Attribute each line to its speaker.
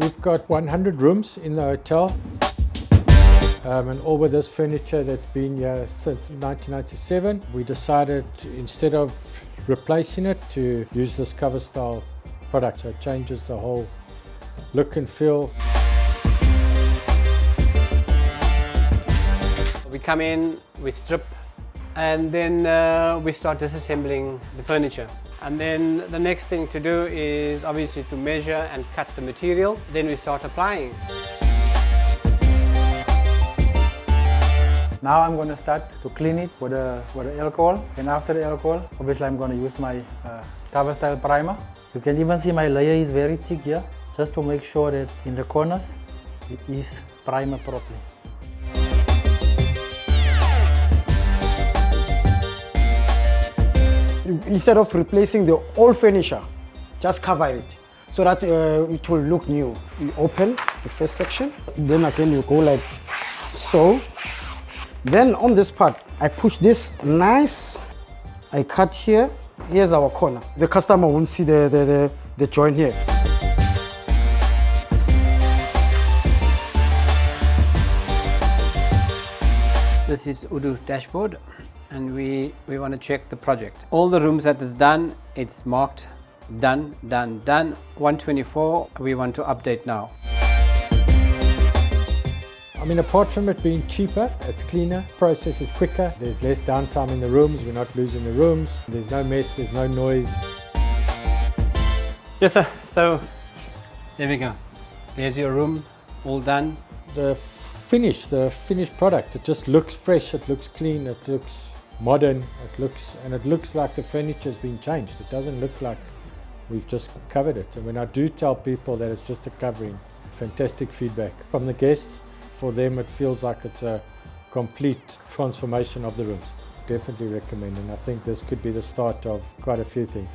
Speaker 1: We've got 100 rooms in the hotel. And all with this furniture that's been here since 1997. We decided instead of replacing it to use this cover style product, so it changes the whole look and feel.
Speaker 2: We come in, we strip, and then we start disassembling the furniture. And then the next thing to do is obviously to measure and cut the material. Then we start applying.
Speaker 3: Now I'm going to start to clean it with the alcohol, and after the alcohol, obviously I'm going to use my cover style primer. You can even see my layer is very thick here, just to make sure that in the corners it is primed properly.
Speaker 4: Instead of replacing the old furniture, just cover it so that it will look new. You open the first section, then again you go like so. Then on this part, I push this nice, I cut here. Here's our corner. The customer won't see the joint here.
Speaker 2: This is Udu dashboard, and we want to check the project. All the rooms that is done, it's marked done, done, done. 124, we want to update now.
Speaker 1: I mean, apart from it being cheaper, it's cleaner, process is quicker, there's less downtime in the rooms, we're not losing the rooms, there's no mess, there's no noise.
Speaker 2: Yes sir, so there we go. There's your room, all done.
Speaker 1: The finished product, it just looks fresh, it looks clean, it looks modern, it looks like the furniture's been changed. It doesn't look like we've just covered it. And when I do tell people that it's just a covering, fantastic feedback from the guests. For them, it feels like it's a complete transformation of the rooms. Definitely recommend, and I think this could be the start of quite a few things.